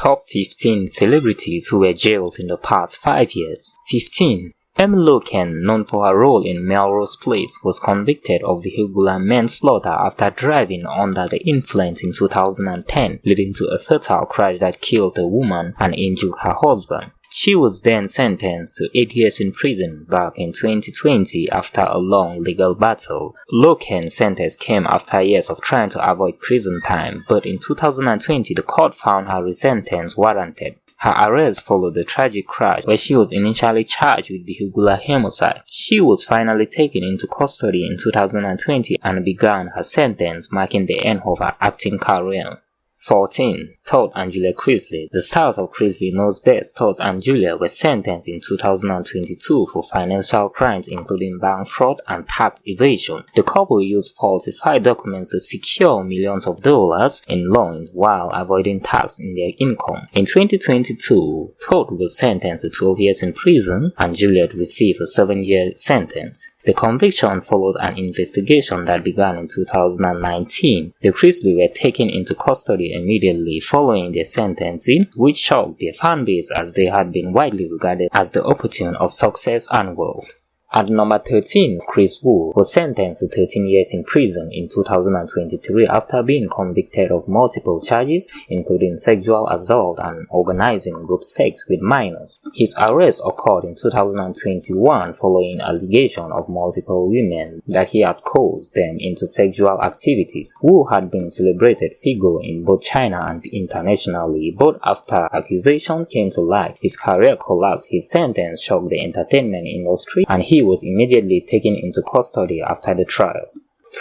Top 15 celebrities who were jailed in the past 5 years. 15. Amy Loken, known for her role in Melrose Place, was convicted of vehicular manslaughter after driving under the influence in 2010, leading to a fatal crash that killed a woman and injured her husband. She was then sentenced to 8 years in prison back in 2020 after a long legal battle. Loken's sentence came after years of trying to avoid prison time, but in 2020 the court found her resentence warranted. Her arrest followed the tragic crash where she was initially charged with vehicular homicide. She was finally taken into custody in 2020 and began her sentence, marking the end of her acting career. 14. Todd and Julia Chrisley. The stars of Chrisley Knows Best, Todd and Julia, were sentenced in 2022 for financial crimes including bank fraud and tax evasion. The couple used falsified documents to secure millions of dollars in loans while avoiding tax in their income. In 2022, Todd was sentenced to 12 years in prison and Juliet received a 7-year sentence. The conviction followed an investigation that began in 2019. The Chrisley were taken into custody immediately following their sentencing, which shocked their fanbase as they had been widely regarded as the opportune of success and wealth. At number 13, Chris Wu was sentenced to 13 years in prison in 2023 after being convicted of multiple charges, including sexual assault and organizing group sex with minors. His arrest occurred in 2021 following allegations of multiple women that he had coerced them into sexual activities. Wu had been a celebrated figure in both China and internationally, but after accusations came to light, his career collapsed. His sentence shocked the entertainment industry and he was immediately taken into custody after the trial.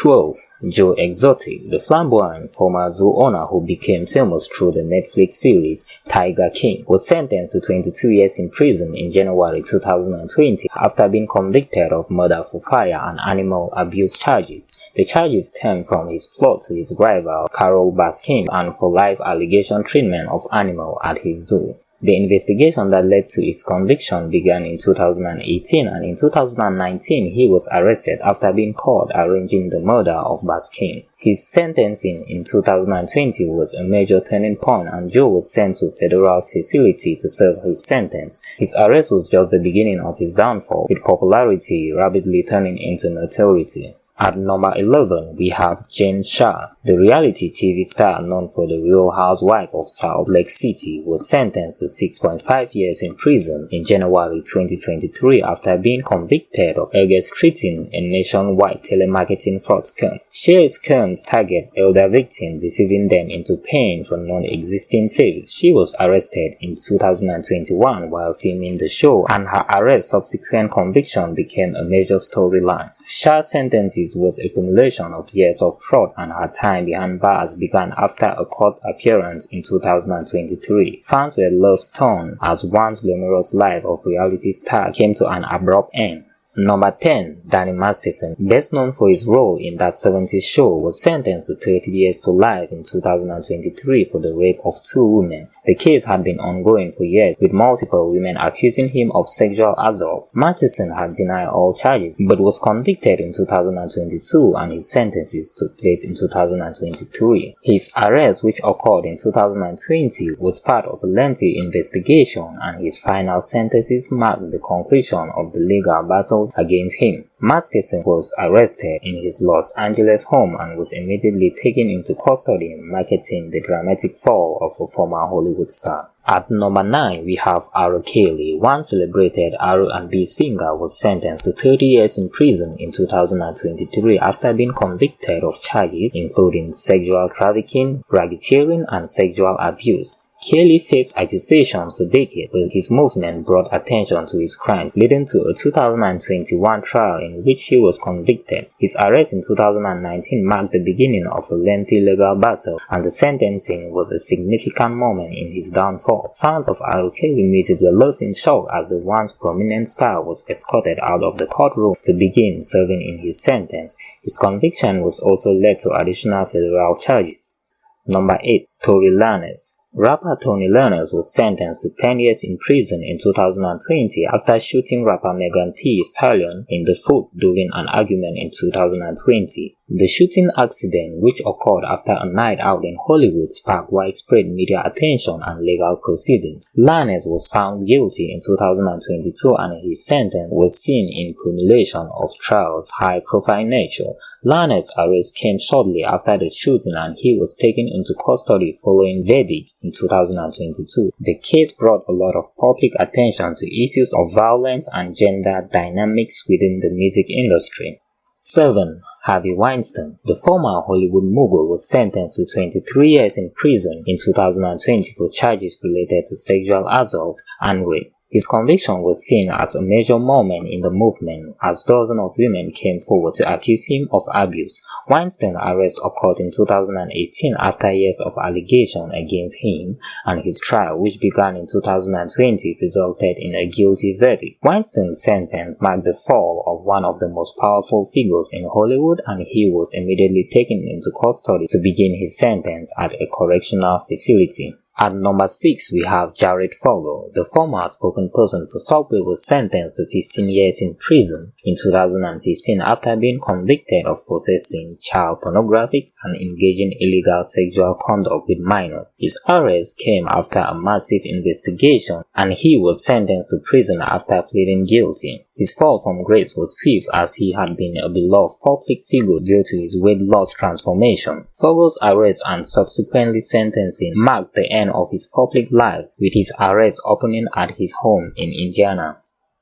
12. Joe Exotic, the flamboyant former zoo owner who became famous through the Netflix series Tiger King, was sentenced to 22 years in prison in January 2020 after being convicted of murder for hire and animal abuse charges. The charges stem from his plot to his rival Carole Baskin and for live allegation treatment of animals at his zoo. The investigation that led to his conviction began in 2018 and in 2019 he was arrested after being caught arranging the murder of Baskin. His sentencing in 2020 was a major turning point and Joe was sent to a federal facility to serve his sentence. His arrest was just the beginning of his downfall, with popularity rapidly turning into notoriety. At number 11, we have Jen Shah. The reality TV star known for The Real Housewives of Salt Lake City was sentenced to 6.5 years in prison in January 2023 after being convicted of orchestrating a nationwide telemarketing fraud scam. Shah's scam targeted elder victims, deceiving them into paying for non-existing sales. She was arrested in 2021 while filming the show, and her arrest subsequent conviction became a major storyline. Shah's sentences was a accumulation of years of fraud, and her time behind bars began after a court appearance in 2023. Fans were love-stunned as once glamorous life of reality star came to an abrupt end. Number 10. Danny Masterson, best known for his role in That 70s Show, was sentenced to 30 years to life in 2023 for the rape of 2 women. The case had been ongoing for years, with multiple women accusing him of sexual assault. Masterson had denied all charges, but was convicted in 2022 and his sentences took place in 2023. His arrest, which occurred in 2020, was part of a lengthy investigation, and his final sentences marked the conclusion of the legal battles against him. Masterson was arrested in his Los Angeles home and was immediately taken into custody, marking the dramatic fall of a former Hollywood star. At number 9, we have R. Kelly. One celebrated R&B singer was sentenced to 30 years in prison in 2023 after being convicted of charges including sexual trafficking, racketeering, and sexual abuse. Kelly faced accusations for decades, but his movement brought attention to his crimes, leading to a 2021 trial in which he was convicted. His arrest in 2019 marked the beginning of a lengthy legal battle, and the sentencing was a significant moment in his downfall. Fans of R. Kelly music were left in shock as the once prominent star was escorted out of the courtroom to begin serving in his sentence. His conviction was also led to additional federal charges. Number 8. Tory Lanez. Rapper Tony Lanez was sentenced to 10 years in prison in 2020 after shooting rapper Megan Thee Stallion in the foot during an argument in 2020. The shooting accident, which occurred after a night out in Hollywood, sparked widespread media attention and legal proceedings. Lanez was found guilty in 2022 and his sentence was seen in culmination of trial's high-profile nature. Lanez's arrest came shortly after the shooting and he was taken into custody following verdict in 2022. The case brought a lot of public attention to issues of violence and gender dynamics within the music industry. 7. Harvey Weinstein. The former Hollywood mogul was sentenced to 23 years in prison in 2020 for charges related to sexual assault and rape. His conviction was seen as a major moment in the movement as dozens of women came forward to accuse him of abuse. Weinstein's arrest occurred in 2018 after years of allegations against him, and his trial, which began in 2020, resulted in a guilty verdict. Weinstein's sentence marked the fall of one of the most powerful figures in Hollywood, and he was immediately taken into custody to begin his sentence at a correctional facility. At number 6, we have Jared Fogle. The former outspoken person for Subway was sentenced to 15 years in prison in 2015 after being convicted of possessing child pornography and engaging illegal sexual conduct with minors. His arrest came after a massive investigation, and he was sentenced to prison after pleading guilty. His fall from grace was swift as he had been a beloved public figure due to his weight loss transformation. Fogle's arrest and subsequently sentencing marked the end of his public life, with his arrest opening at his home in Indiana.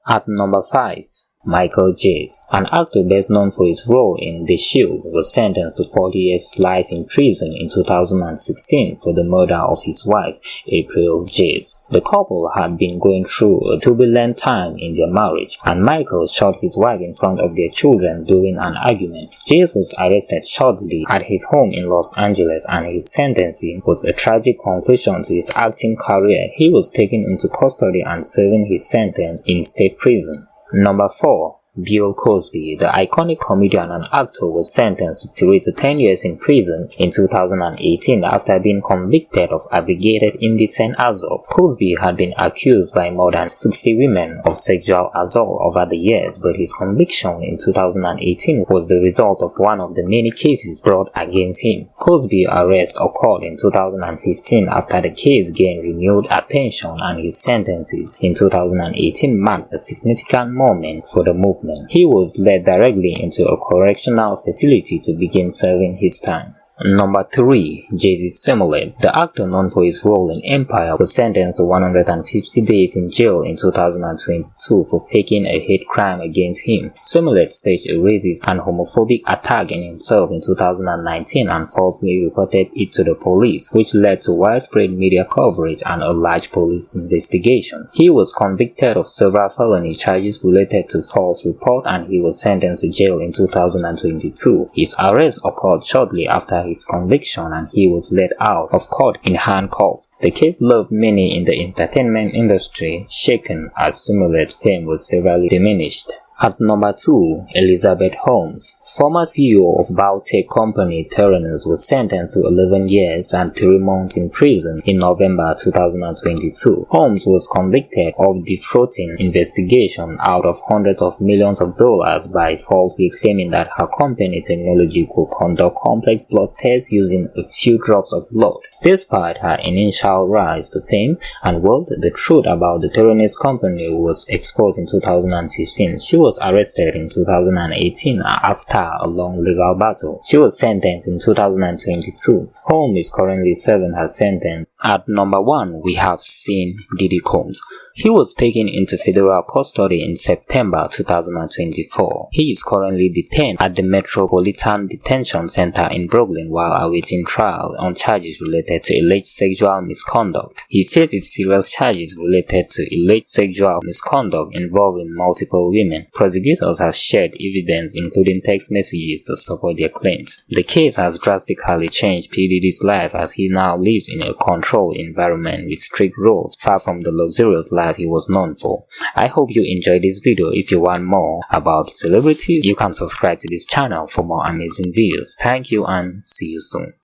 At number 5, Michael Jace, an actor best known for his role in The Shield, was sentenced to 40 years life in prison in 2016 for the murder of his wife, April Jace. The couple had been going through a turbulent time in their marriage, and Michael shot his wife in front of their children during an argument. Jace was arrested shortly at his home in Los Angeles, and his sentencing was a tragic conclusion to his acting career. He was taken into custody and serving his sentence in state prison. Number 4. Bill Cosby. The iconic comedian and actor was sentenced to 3 to 10 years in prison in 2018 after being convicted of aggravated indecent assault. Cosby had been accused by more than 60 women of sexual assault over the years, but his conviction in 2018 was the result of one of the many cases brought against him. Cosby's arrest occurred in 2015 after the case gained renewed attention, and his sentencing in 2018 marked a significant moment for the movement. He was led directly into a correctional facility to begin serving his time. Number 3. Jussie Smollett. The actor known for his role in Empire was sentenced to 150 days in jail in 2022 for faking a hate crime against him. Smollett staged a racist and homophobic attack on himself in 2019 and falsely reported it to the police, which led to widespread media coverage and a large police investigation. He was convicted of several felony charges related to false report, and he was sentenced to jail in 2022. His arrest occurred shortly after his conviction, and he was let out of court in handcuffs. The case left many in the entertainment industry shaken as Smollett's fame was severely diminished. At number 2, Elizabeth Holmes. Former CEO of biotech company Theranos was sentenced to 11 years and 3 months in prison in November 2022. Holmes was convicted of defrauding investigation out of hundreds of millions of dollars by falsely claiming that her company technology could conduct complex blood tests using a few drops of blood. Despite her initial rise to fame and wealth, the truth about the Theranos company was exposed in 2015. She was arrested in 2018 after a long legal battle. She was sentenced in 2022. Holmes is currently serving her sentence. At number 1, we have seen Diddy Combs. He was taken into federal custody in September 2024. He is currently detained at the Metropolitan Detention Center in Brooklyn while awaiting trial on charges related to alleged sexual misconduct. He faces serious charges related to alleged sexual misconduct involving multiple women. Prosecutors have shared evidence including text messages to support their claims. The case has drastically changed P. Diddy's life as he now lives in a controlled environment with strict rules, far from the luxurious life he was known for. I hope you enjoyed this video. If you want more about celebrities, you can subscribe to this channel for more amazing videos. Thank you and see you soon.